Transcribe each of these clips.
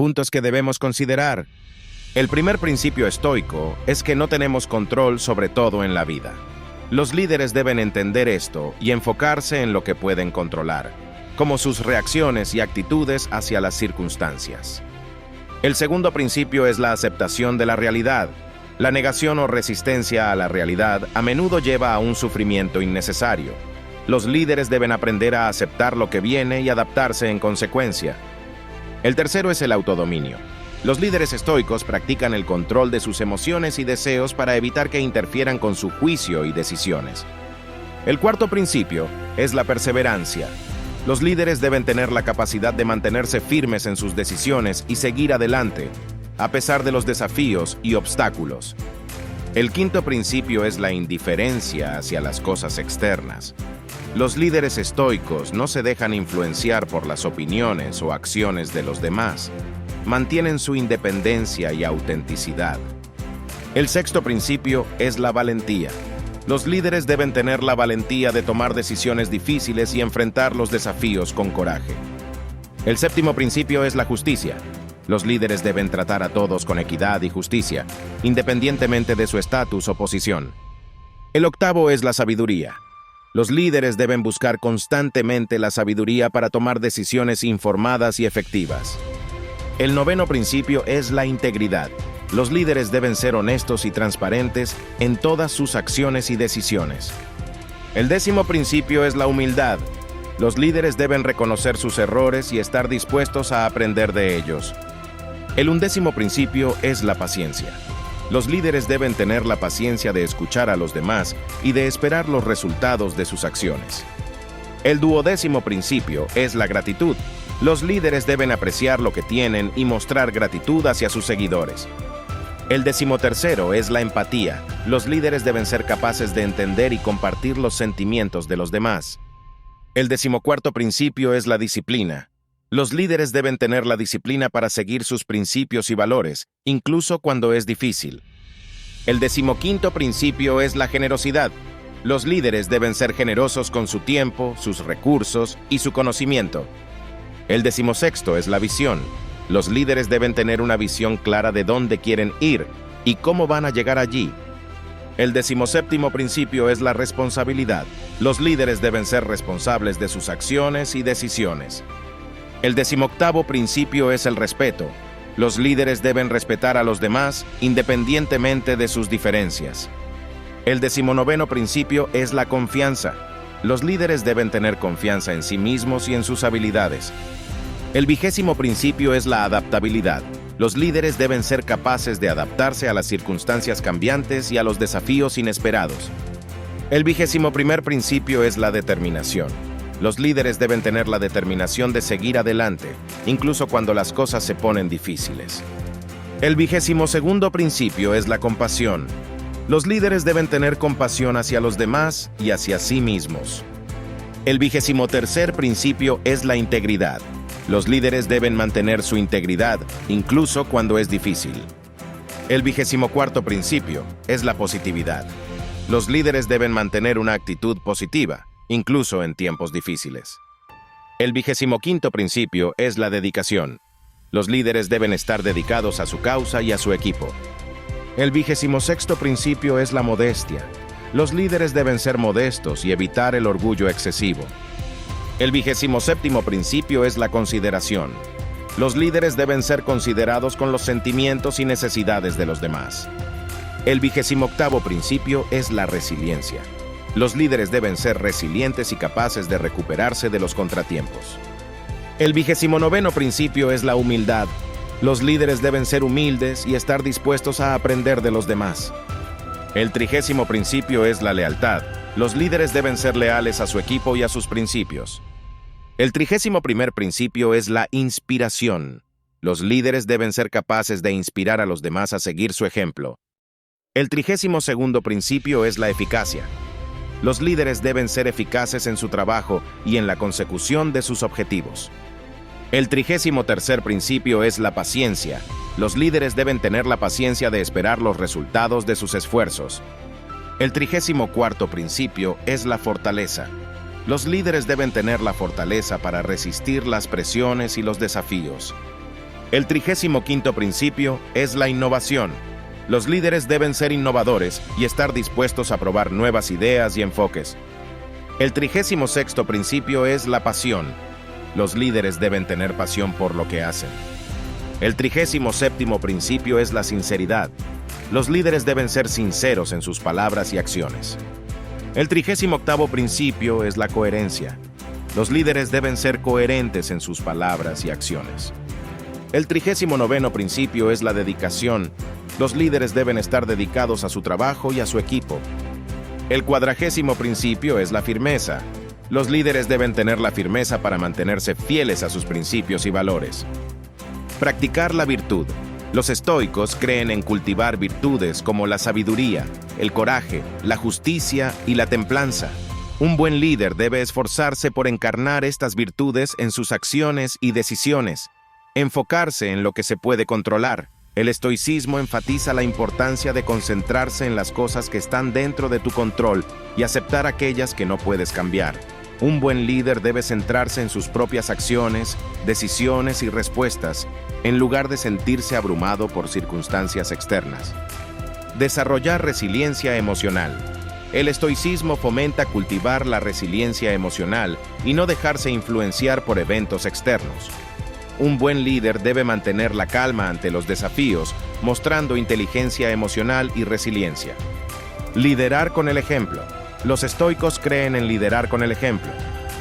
Puntos que debemos considerar. El primer principio estoico es que no tenemos control sobre todo en la vida. Los líderes deben entender esto y enfocarse en lo que pueden controlar, como sus reacciones y actitudes hacia las circunstancias. El segundo principio es la aceptación de la realidad. La negación o resistencia a la realidad a menudo lleva a un sufrimiento innecesario. Los líderes deben aprender a aceptar lo que viene y adaptarse en consecuencia. El tercero es el autodominio. Los líderes estoicos practican el control de sus emociones y deseos para evitar que interfieran con su juicio y decisiones. El cuarto principio es la perseverancia. Los líderes deben tener la capacidad de mantenerse firmes en sus decisiones y seguir adelante, a pesar de los desafíos y obstáculos. El quinto principio es la indiferencia hacia las cosas externas. Los líderes estoicos no se dejan influenciar por las opiniones o acciones de los demás. Mantienen su independencia y autenticidad. El sexto principio es la valentía. Los líderes deben tener la valentía de tomar decisiones difíciles y enfrentar los desafíos con coraje. El séptimo principio es la justicia. Los líderes deben tratar a todos con equidad y justicia, independientemente de su estatus o posición. El octavo es la sabiduría. Los líderes deben buscar constantemente la sabiduría para tomar decisiones informadas y efectivas. El noveno principio es la integridad. Los líderes deben ser honestos y transparentes en todas sus acciones y decisiones. El décimo principio es la humildad. Los líderes deben reconocer sus errores y estar dispuestos a aprender de ellos. El undécimo principio es la paciencia. Los líderes deben tener la paciencia de escuchar a los demás y de esperar los resultados de sus acciones. El duodécimo principio es la gratitud. Los líderes deben apreciar lo que tienen y mostrar gratitud hacia sus seguidores. El decimotercero es la empatía. Los líderes deben ser capaces de entender y compartir los sentimientos de los demás. El decimocuarto principio es la disciplina. Los líderes deben tener la disciplina para seguir sus principios y valores, incluso cuando es difícil. El decimoquinto principio es la generosidad. Los líderes deben ser generosos con su tiempo, sus recursos y su conocimiento. El decimosexto es la visión. Los líderes deben tener una visión clara de dónde quieren ir y cómo van a llegar allí. El decimoséptimo principio es la responsabilidad. Los líderes deben ser responsables de sus acciones y decisiones. El decimoctavo principio es el respeto. Los líderes deben respetar a los demás independientemente de sus diferencias. El decimonoveno principio es la confianza. Los líderes deben tener confianza en sí mismos y en sus habilidades. El vigésimo principio es la adaptabilidad. Los líderes deben ser capaces de adaptarse a las circunstancias cambiantes y a los desafíos inesperados. El vigésimo primer principio es la determinación. Los líderes deben tener la determinación de seguir adelante, incluso cuando las cosas se ponen difíciles. El vigésimo segundo principio es la compasión. Los líderes deben tener compasión hacia los demás y hacia sí mismos. El vigésimo tercer principio es la integridad. Los líderes deben mantener su integridad, incluso cuando es difícil. El vigésimo cuarto principio es la positividad. Los líderes deben mantener una actitud positiva, incluso en tiempos difíciles. El vigésimo quinto principio es la dedicación. Los líderes deben estar dedicados a su causa y a su equipo. El vigésimo sexto principio es la modestia. Los líderes deben ser modestos y evitar el orgullo excesivo. El vigésimo séptimo principio es la consideración. Los líderes deben ser considerados con los sentimientos y necesidades de los demás. El vigésimo octavo principio es la resiliencia. Los líderes deben ser resilientes y capaces de recuperarse de los contratiempos. El vigésimo noveno principio es la humildad. Los líderes deben ser humildes y estar dispuestos a aprender de los demás. El trigésimo principio es la lealtad. Los líderes deben ser leales a su equipo y a sus principios. El trigésimo primer principio es la inspiración. Los líderes deben ser capaces de inspirar a los demás a seguir su ejemplo. El trigésimo segundo principio es la eficacia. Los líderes deben ser eficaces en su trabajo y en la consecución de sus objetivos. El trigésimo tercer principio es la paciencia. Los líderes deben tener la paciencia de esperar los resultados de sus esfuerzos. El trigésimo cuarto principio es la fortaleza. Los líderes deben tener la fortaleza para resistir las presiones y los desafíos. El 35º principio es la innovación. Los líderes deben ser innovadores y estar dispuestos a probar nuevas ideas y enfoques. El 36º principio es la pasión. Los líderes deben tener pasión por lo que hacen. El 37º principio es la sinceridad. Los líderes deben ser sinceros en sus palabras y acciones. El 38º principio es la coherencia. Los líderes deben ser coherentes en sus palabras y acciones. El 39º principio es la dedicación. Los líderes deben estar dedicados a su trabajo y a su equipo. El 40º principio es la firmeza. Los líderes deben tener la firmeza para mantenerse fieles a sus principios y valores. Practicar la virtud. Los estoicos creen en cultivar virtudes como la sabiduría, el coraje, la justicia y la templanza. Un buen líder debe esforzarse por encarnar estas virtudes en sus acciones y decisiones, enfocarse en lo que se puede controlar. El estoicismo enfatiza la importancia de concentrarse en las cosas que están dentro de tu control y aceptar aquellas que no puedes cambiar. Un buen líder debe centrarse en sus propias acciones, decisiones y respuestas, en lugar de sentirse abrumado por circunstancias externas. Desarrollar resiliencia emocional. El estoicismo fomenta cultivar la resiliencia emocional y no dejarse influenciar por eventos externos. Un buen líder debe mantener la calma ante los desafíos, mostrando inteligencia emocional y resiliencia. Liderar con el ejemplo. Los estoicos creen en liderar con el ejemplo.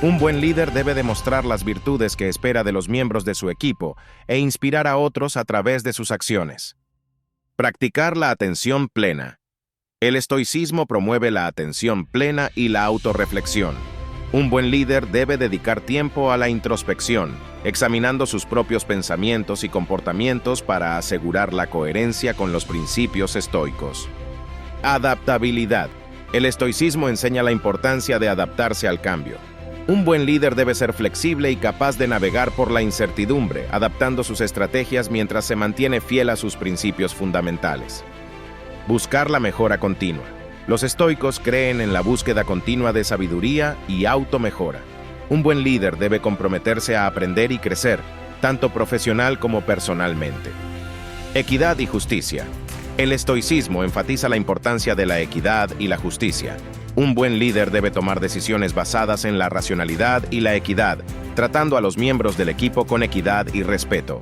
Un buen líder debe demostrar las virtudes que espera de los miembros de su equipo e inspirar a otros a través de sus acciones. Practicar la atención plena. El estoicismo promueve la atención plena y la autorreflexión. Un buen líder debe dedicar tiempo a la introspección, examinando sus propios pensamientos y comportamientos para asegurar la coherencia con los principios estoicos. Adaptabilidad. El estoicismo enseña la importancia de adaptarse al cambio. Un buen líder debe ser flexible y capaz de navegar por la incertidumbre, adaptando sus estrategias mientras se mantiene fiel a sus principios fundamentales. Buscar la mejora continua. Los estoicos creen en la búsqueda continua de sabiduría y automejora. Un buen líder debe comprometerse a aprender y crecer, tanto profesional como personalmente. Equidad y justicia. El estoicismo enfatiza la importancia de la equidad y la justicia. Un buen líder debe tomar decisiones basadas en la racionalidad y la equidad, tratando a los miembros del equipo con equidad y respeto.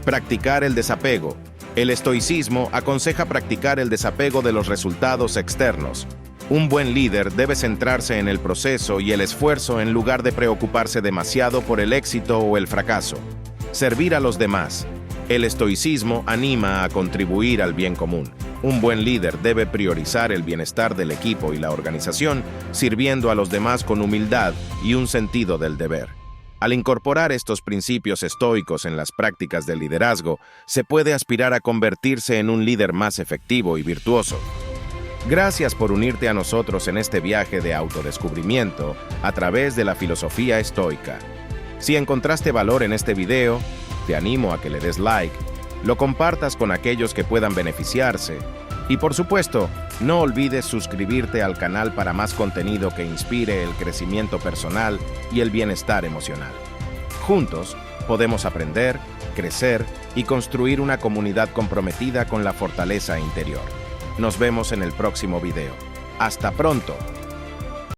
Practicar el desapego. El estoicismo aconseja practicar el desapego de los resultados externos. Un buen líder debe centrarse en el proceso y el esfuerzo en lugar de preocuparse demasiado por el éxito o el fracaso. Servir a los demás. El estoicismo anima a contribuir al bien común. Un buen líder debe priorizar el bienestar del equipo y la organización, sirviendo a los demás con humildad y un sentido del deber. Al incorporar estos principios estoicos en las prácticas del liderazgo, se puede aspirar a convertirse en un líder más efectivo y virtuoso. Gracias por unirte a nosotros en este viaje de autodescubrimiento a través de la filosofía estoica. Si encontraste valor en este video, te animo a que le des like, lo compartas con aquellos que puedan beneficiarse y, por supuesto, no olvides suscribirte al canal para más contenido que inspire el crecimiento personal y el bienestar emocional. Juntos, podemos aprender, crecer y construir una comunidad comprometida con la fortaleza interior. Nos vemos en el próximo video. ¡Hasta pronto!